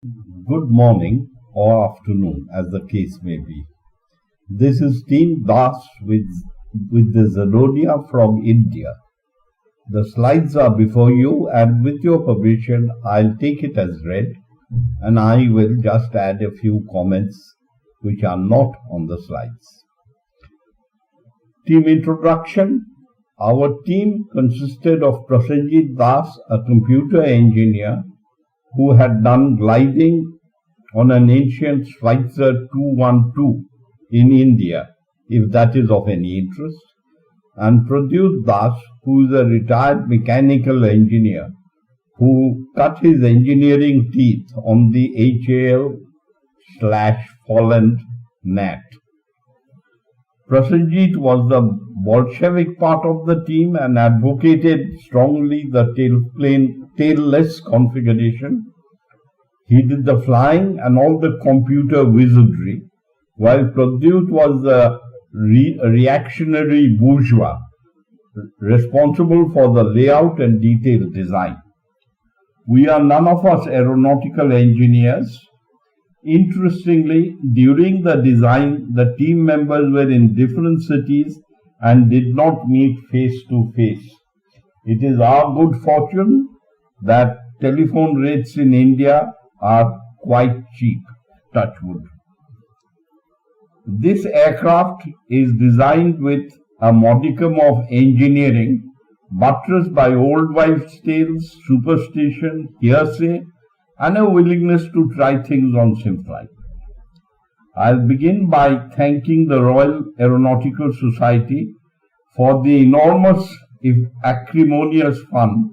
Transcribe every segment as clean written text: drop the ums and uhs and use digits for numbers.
Good morning or afternoon, as the case may be. This is Team Das with the Zanonia from India. The slides are before you, and with your permission, I'll take it as read, and I will just add a few comments which are not on the slides. Team introduction. Our team consisted of Prasenjit Das, a computer engineer who had done gliding on an ancient Schweitzer 212 in India, if that is of any interest, and Pradyut Das, who is a retired mechanical engineer who cut his engineering teeth on the HAL/Folland NAT. Prasenjit was the Bolshevik part of the team and advocated strongly the tailless configuration. He did the flying and all the computer wizardry, while Pradyut was the reactionary bourgeois, responsible for the layout and detailed design. We are none of us aeronautical engineers. Interestingly, during the design, the team members were in different cities and did not meet face to face. It is our good fortune that telephone rates in India are quite cheap, touch wood. This aircraft is designed with a modicum of engineering, buttressed by old wives' tales, superstition, hearsay, and a willingness to try things on Simflight. I'll begin by thanking the Royal Aeronautical Society for the enormous, if acrimonious fun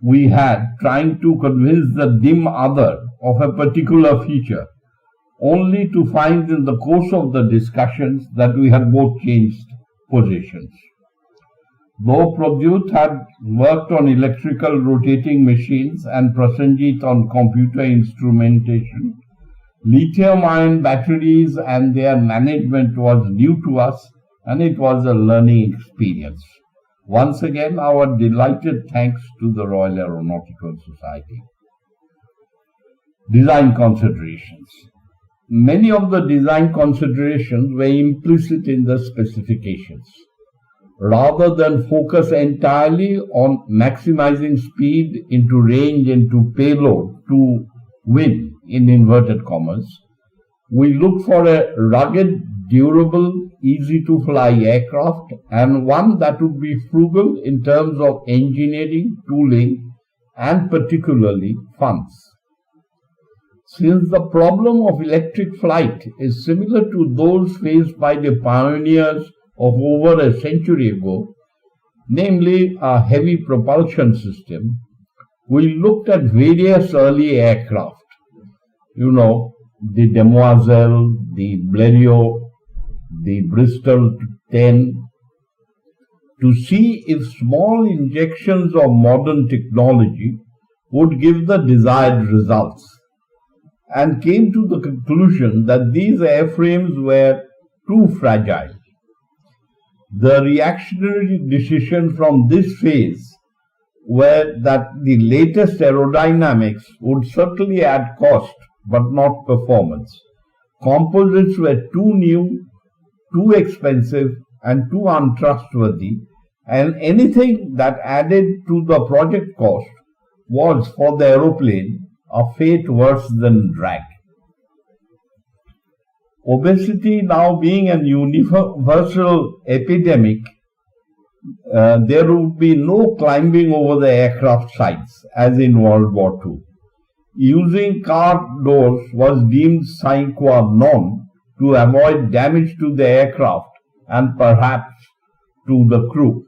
we had trying to convince the dim other of a particular feature, only to find in the course of the discussions that we had both changed positions. Though Pradyut had worked on electrical rotating machines and Prasenjit on computer instrumentation, lithium-ion batteries and their management was new to us, and it was a learning experience. Once again, our delighted thanks to the Royal Aeronautical Society. Design considerations. Many of the design considerations were implicit in the specifications. Rather than focus entirely on maximizing speed into range into payload to win, in inverted commas, we look for a rugged, durable, easy-to-fly aircraft and one that would be frugal in terms of engineering, tooling, and particularly funds. Since the problem of electric flight is similar to those faced by the pioneers of over a century ago, namely a heavy propulsion system, we looked at various early aircraft, the Demoiselle, the Blériot, the Bristol 10, to see if small injections of modern technology would give the desired results, and came to the conclusion that these airframes were too fragile. The reactionary decision from this phase were that the latest aerodynamics would certainly add cost, but not performance. Composites were too new, too expensive, and too untrustworthy, and anything that added to the project cost was, for the aeroplane, a fate worse than drag. Obesity now being an universal epidemic, there would be no climbing over the aircraft sides as in World War II. Using car doors was deemed sine qua non to avoid damage to the aircraft and perhaps to the crew.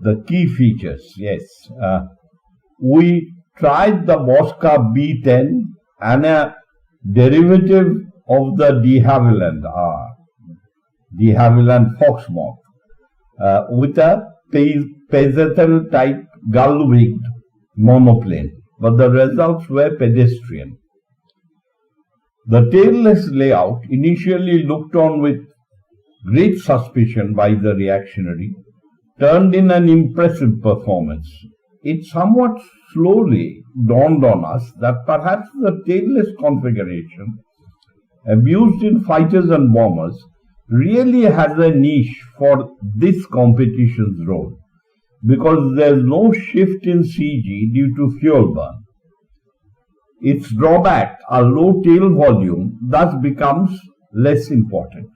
The key features, yes. We tried the Mosca B10 and a derivative of the de Havilland Foxmoth, with a Pezetel type gull-winged monoplane, but the results were pedestrian. The tailless layout initially looked on with great suspicion by the reactionary, turned in an impressive performance. It somewhat slowly dawned on us that perhaps the tailless configuration, abused in fighters and bombers, really has a niche for this competition's role, because there is no shift in CG due to fuel burn. Its drawback, a low tail volume, thus becomes less important.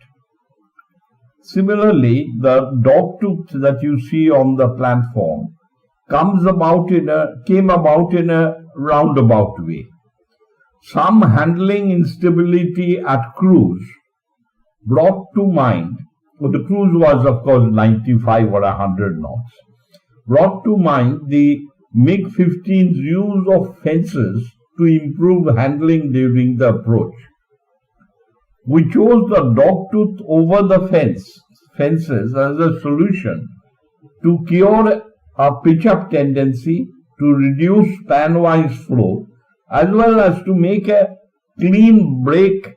Similarly, the dogtooth that you see on the platform came about in a roundabout way. Some handling instability at cruise brought to mind, the cruise was of course 95 or 100 knots, brought to mind the MiG-15's use of fences to improve handling during the approach. We chose the dogtooth over the fences as a solution to cure a pitch-up tendency, to reduce span-wise flow, as well as to make a clean break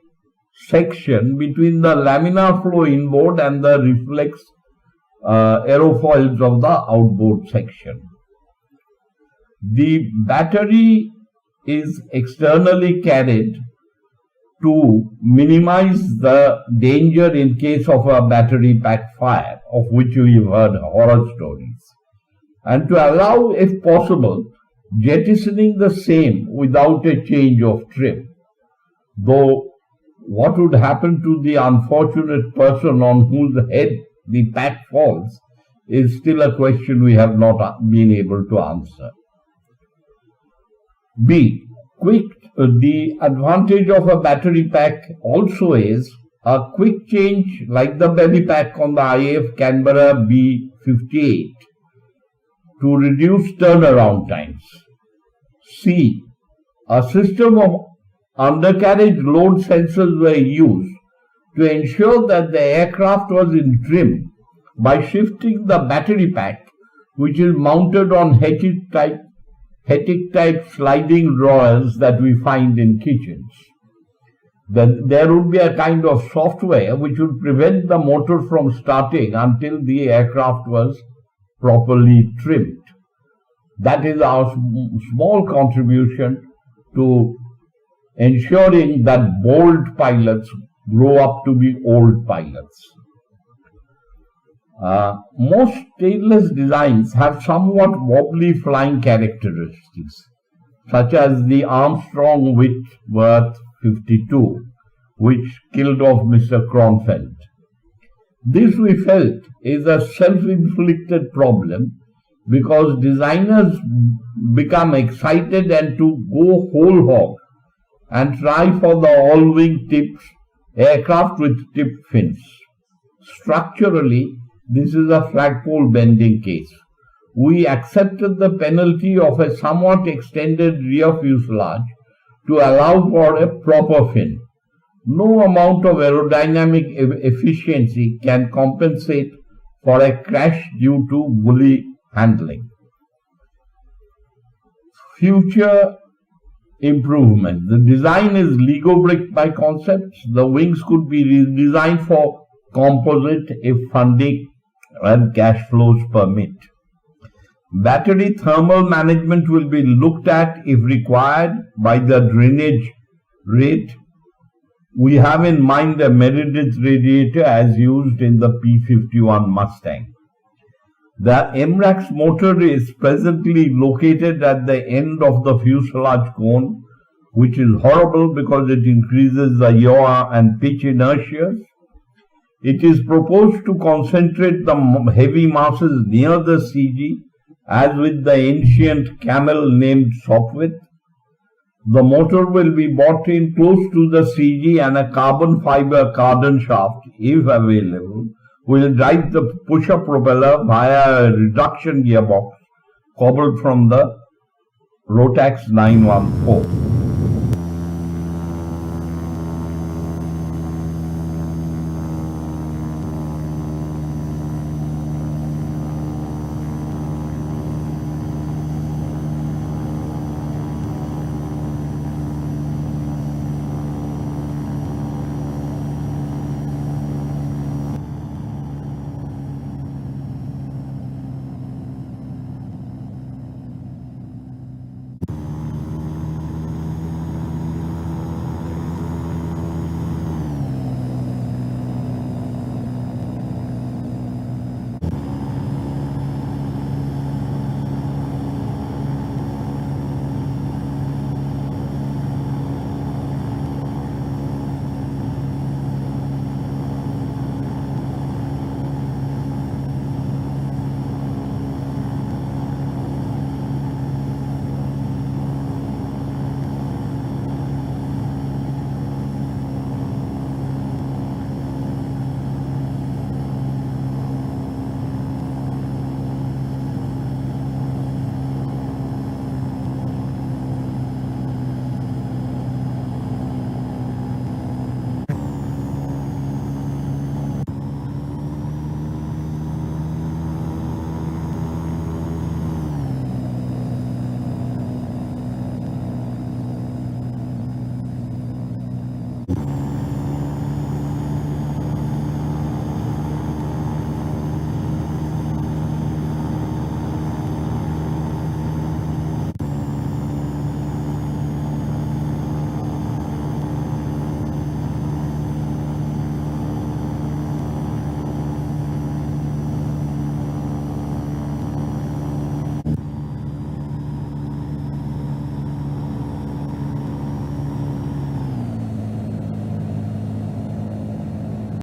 section between the laminar flow inboard and the reflex aerofoils of the outboard section. The battery is externally carried to minimize the danger in case of a battery pack fire, of which we have heard horror stories, and to allow, if possible, jettisoning the same without a change of trim. Though what would happen to the unfortunate person on whose head the pack falls is still a question we have not been able to answer. B. The advantage of a battery pack also is a quick change like the belly pack on the IAF Canberra B58 to reduce turnaround times. C. A system of undercarriage load sensors were used to ensure that the aircraft was in trim by shifting the battery pack, which is mounted on Hetic-type sliding drawers that we find in kitchens. There would be a kind of software which would prevent the motor from starting until the aircraft was properly trimmed. That is our small contribution to ensuring that bold pilots grow up to be old pilots. Most tailless designs have somewhat wobbly flying characteristics, such as the Armstrong Whitworth 52, which killed off Mr. Kronfeld. This, we felt, is a self-inflicted problem because designers become excited and to go whole hog and try for the all-wing tips aircraft with tip fins. Structurally, this is a flagpole bending case. We accepted the penalty of a somewhat extended rear fuselage to allow for a proper fin. No amount of aerodynamic efficiency can compensate for a crash due to woolly handling. Future improvement. The design is Lego brick by concepts. The wings could be redesigned for composite if funding and cash flows permit. Battery thermal management will be looked at if required by the drainage rate. We have in mind a Meredith radiator as used in the P-51 Mustang. The MRAX motor is presently located at the end of the fuselage cone, which is horrible because it increases the yaw and pitch inertia. It is proposed to concentrate the heavy masses near the CG, as with the ancient camel named Sopwith. The motor will be brought in close to the CG, and a carbon fiber cardan shaft, if available, will drive the push-up propeller via a reduction gearbox cobbled from the Rotax 914.